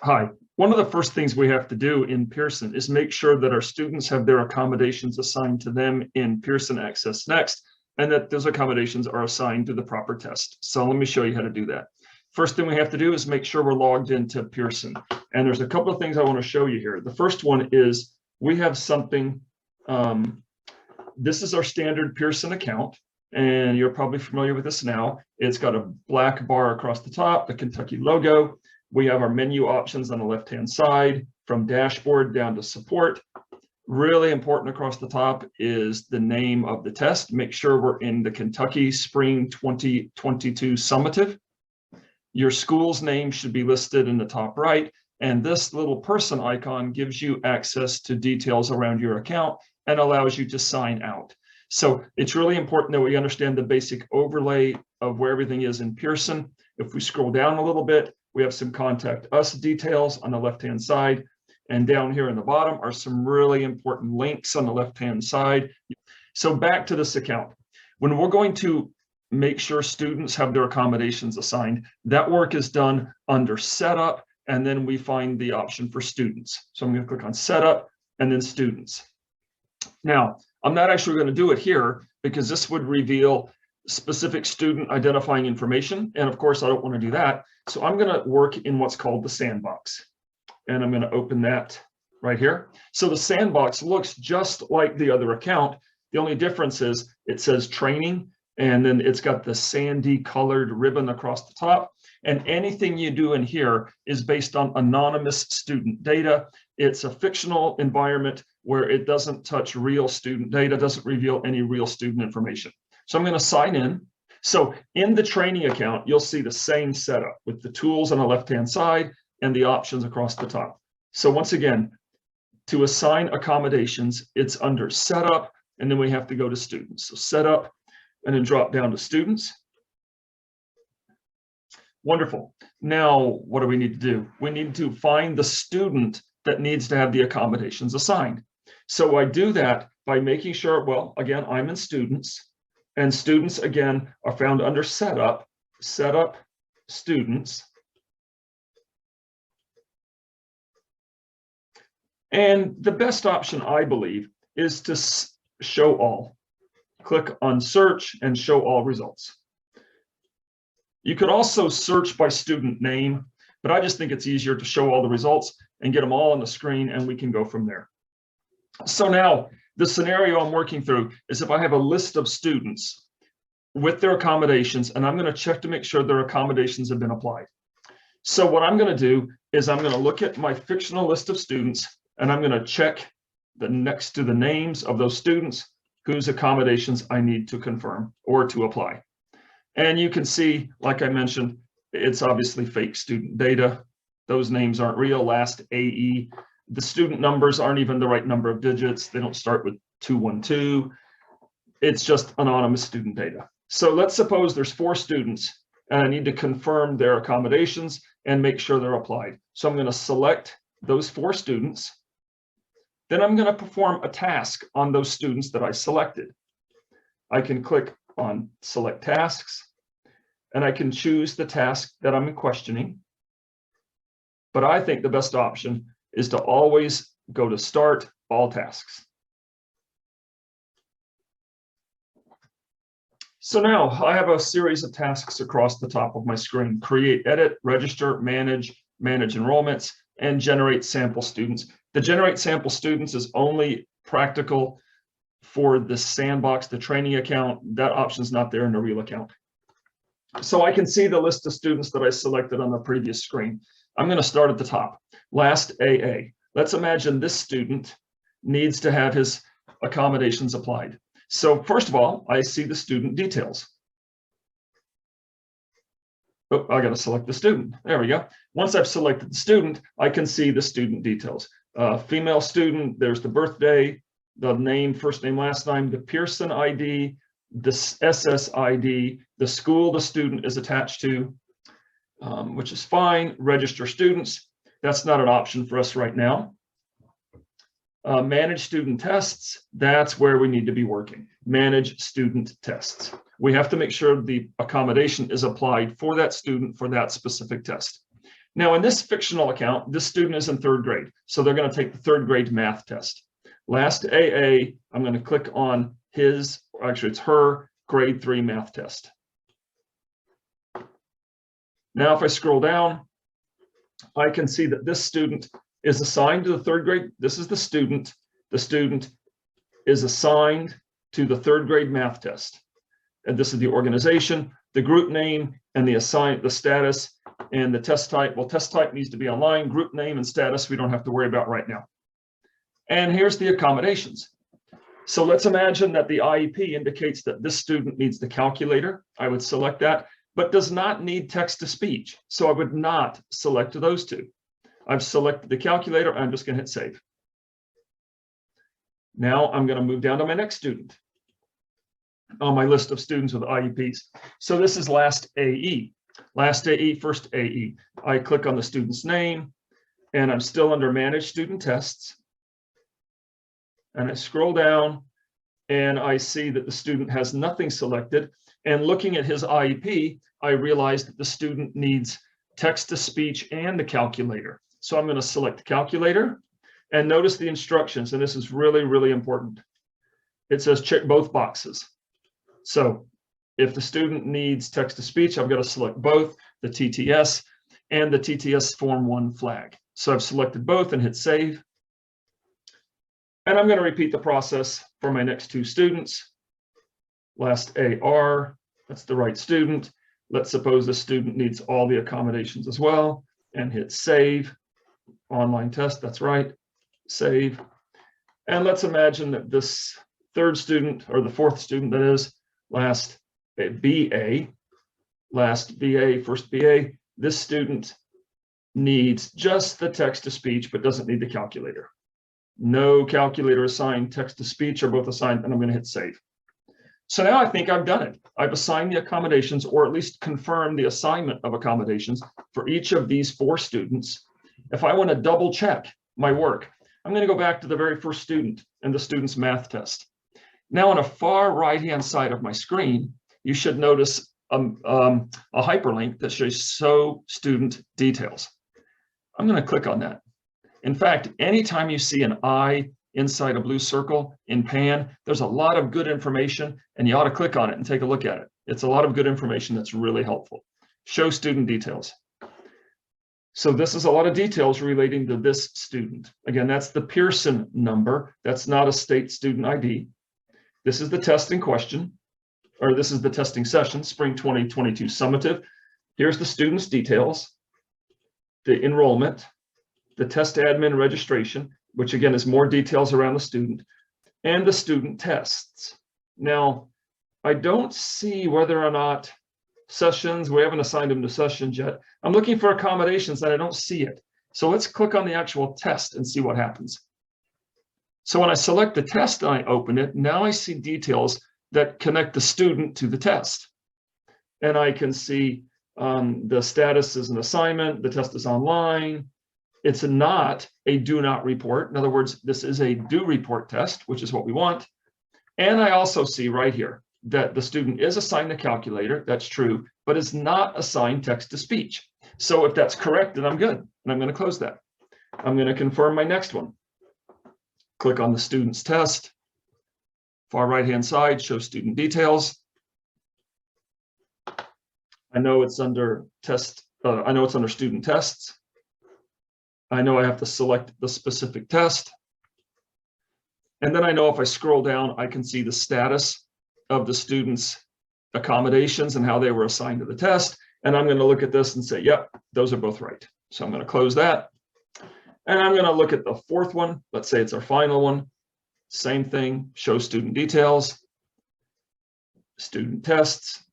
Hi. One of the first things we have to do in Pearson is make sure that our students have their accommodations assigned to them in Pearson Access Next, and that those accommodations are assigned to the proper test. So let me show you how to do that. First thing we have to do is make sure we're logged into Pearson. And there's a couple of things I want to show you here. The first one is we have something, this is our standard Pearson account, and you're probably familiar with this now. It's got a black bar across the top, the Kentucky logo. We have our menu options on the left-hand side, from dashboard down to support. Really important across the top is the name of the test. Make sure we're in the Kentucky Spring 2022 summative. Your school's name should be listed in the top right, and this little person icon gives you access to details around your account and allows you to sign out. So it's really important that we understand the basic overlay of where everything is in Pearson. If we scroll down a little bit, we have some contact us details on the left-hand side. And down here in the bottom are some really important links on the left-hand side. So back to this account. When we're going to make sure students have their accommodations assigned, that work is done under setup, and then we find the option for students. So I'm going to click on setup and then students. Now, I'm not actually going to do it here because this would reveal specific student identifying information. And of course, I don't want to do that. So I'm going to work in what's called the sandbox. And I'm going to open that right here. So the sandbox looks just like the other account. The only difference is it says training, and then it's got the sandy colored ribbon across the top. And anything you do in here is based on anonymous student data. It's a fictional environment where it doesn't touch real student data, doesn't reveal any real student information. So I'm going to sign in. So in the training account, you'll see the same setup with the tools on the left-hand side and the options across the top. So once again, to assign accommodations, it's under setup, and then we have to go to students. So setup, and then drop down to students. Wonderful. Now, what do we need to do? We need to find the student that needs to have the accommodations assigned. So I do that by making sure, well, again, I'm in students, and students, again, are found under setup, setup, students. And the best option, I believe, is to show all. Click on search and show all results. You could also search by student name, but I just think it's easier to show all the results and get them all on the screen, and we can go from there. So now the scenario I'm working through is if I have a list of students with their accommodations, and I'm going to check to make sure their accommodations have been applied. So what I'm going to do is I'm going to look at my fictional list of students, and I'm going to check the next to the names of those students whose accommodations I need to confirm or to apply. And you can see, like I mentioned, it's obviously fake student data. Those names aren't real. Last AE. The student numbers aren't even the right number of digits. They don't start with 212. It's just anonymous student data. So let's suppose there's 4 students, and I need to confirm their accommodations and make sure they're applied. So I'm going to select those 4 students. Then I'm going to perform a task on those students that I selected. I can click on select tasks, and I can choose the task that I'm questioning. But I think the best option is to always go to start all tasks. So now I have a series of tasks across the top of my screen: create, edit, register, manage enrollments, and generate sample students. The generate sample students is only practical for the sandbox, the training account. That option is not there in the real account. So I can see the list of students that I selected on the previous screen. I'm going to start at the top. Last AA. Let's imagine this student needs to have his accommodations applied. So first of all, I see the student details. Oh, I got to select the student. There we go. Once I've selected the student, I can see the student details. Female student, there's the birthday, the name, first name, last name, the Pearson ID, the SSID, the school the student is attached to, which is fine. Register students, that's not an option for us right now. Manage student tests, that's where we need to be working. Manage student tests. We have to make sure the accommodation is applied for that student for that specific test. Now, in this fictional account, this student is in 3rd grade, so they're going to take the 3rd grade math test. Last AA, I'm going to click on his, actually it's her, grade 3 math test. Now, if I scroll down, I can see that this student is assigned to the 3rd grade. This is the student. The student is assigned to the 3rd grade math test. And this is the organization, the group name, and the status, and the test type. Well, test type needs to be online. Group name and status we don't have to worry about right now. And here's the accommodations. So let's imagine that the IEP indicates that this student needs the calculator. I would select that, but does not need text-to-speech. So I would not select those two. I've selected the calculator. I'm just going to hit save. Now I'm going to move down to my next student on my list of students with IEPs. So this is last AE. Last AE, first AE. I click on the student's name, and I'm still under Manage Student Tests. And I scroll down, and I see that the student has nothing selected. And looking at his IEP, I realize that the student needs text-to-speech and the calculator. So I'm going to select the calculator, and notice the instructions, and this is really, really important. It says check both boxes. So if the student needs text-to-speech, I've got to select both the TTS and the TTS Form 1 flag. So I've selected both and hit save. And I'm going to repeat the process for my next 2 students. Last AR, that's the right student. Let's suppose the student needs all the accommodations as well, and hit save. Online test, that's right, save. And let's imagine that this 3rd student, or the 4th student that is, last BA, first BA, this student needs just the text-to-speech, but doesn't need the calculator. No calculator assigned, text-to-speech are both assigned, and I'm going to hit save. So now I think I've done it. I've assigned the accommodations, or at least confirmed the assignment of accommodations for each of these 4 students. If I want to double check my work, I'm going to go back to the very first student and the student's math test. Now on the far right-hand side of my screen, you should notice a hyperlink that shows show student details. I'm going to click on that. In fact, anytime you see an I inside a blue circle in pan, there's a lot of good information, and you ought to click on it and take a look at it. It's a lot of good information that's really helpful. Show student details. So this is a lot of details relating to this student. Again, that's the Pearson number. That's not a state student ID. This is the test in question, or this is the testing session, Spring 2022 summative. Here's the student's details, the enrollment, the test admin registration, which again is more details around the student, and the student tests. Now, I don't see whether or not sessions, we haven't assigned them to sessions yet. I'm looking for accommodations and I don't see it. So let's click on the actual test and see what happens. So when I select the test and I open it, now I see details that connect the student to the test. And I can see the status is an assignment, the test is online. It's not a do not report. In other words, this is a do report test, which is what we want. And I also see right here that the student is assigned the calculator, that's true, but is not assigned text-to-speech. So if that's correct, then I'm good, and I'm going to close that. I'm going to confirm my next one. Click on the student's test. Far right-hand side, show student details. I know it's under test. I know it's under student tests. I know I have to select the specific test. And then I know if I scroll down, I can see the status of the students' accommodations and how they were assigned to the test. And I'm going to look at this and say, yep, those are both right. So I'm going to close that. And I'm going to look at the 4th one. Let's say it's our final one. Same thing, show student details, student tests,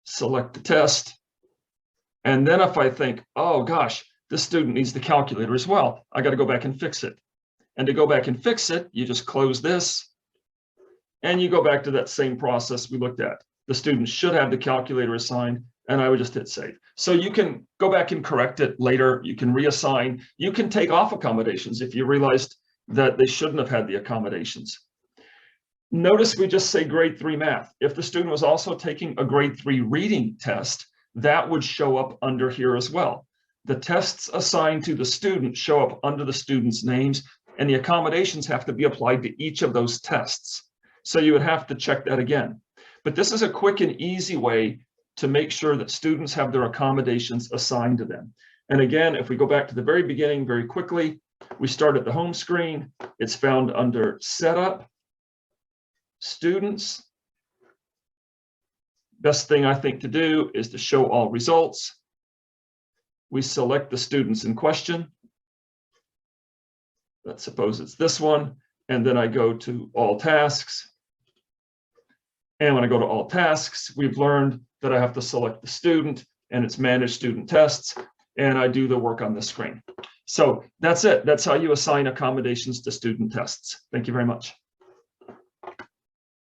select the test. And then if I think, oh gosh, this student needs the calculator as well, I got to go back and fix it. And to go back and fix it, you just close this and you go back to that same process we looked at. The student should have the calculator assigned, and I would just hit save. So you can go back and correct it later. You can reassign. You can take off accommodations if you realized that they shouldn't have had the accommodations. Notice we just say grade 3 math. If the student was also taking a grade 3 reading test, that would show up under here as well. The tests assigned to the student show up under the student's names, and the accommodations have to be applied to each of those tests. So you would have to check that again. But this is a quick and easy way to make sure that students have their accommodations assigned to them. And again, if we go back to the very beginning very quickly, we start at the home screen. It's found under Setup, Students. Best thing I think to do is to show all results. We select the students in question. Let's suppose it's this one. And then I go to All Tasks. And when I go to All Tasks, we've learned that I have to select the student, and it's Manage Student Tests, and I do the work on the screen. So that's it. That's how you assign accommodations to student tests. Thank you very much.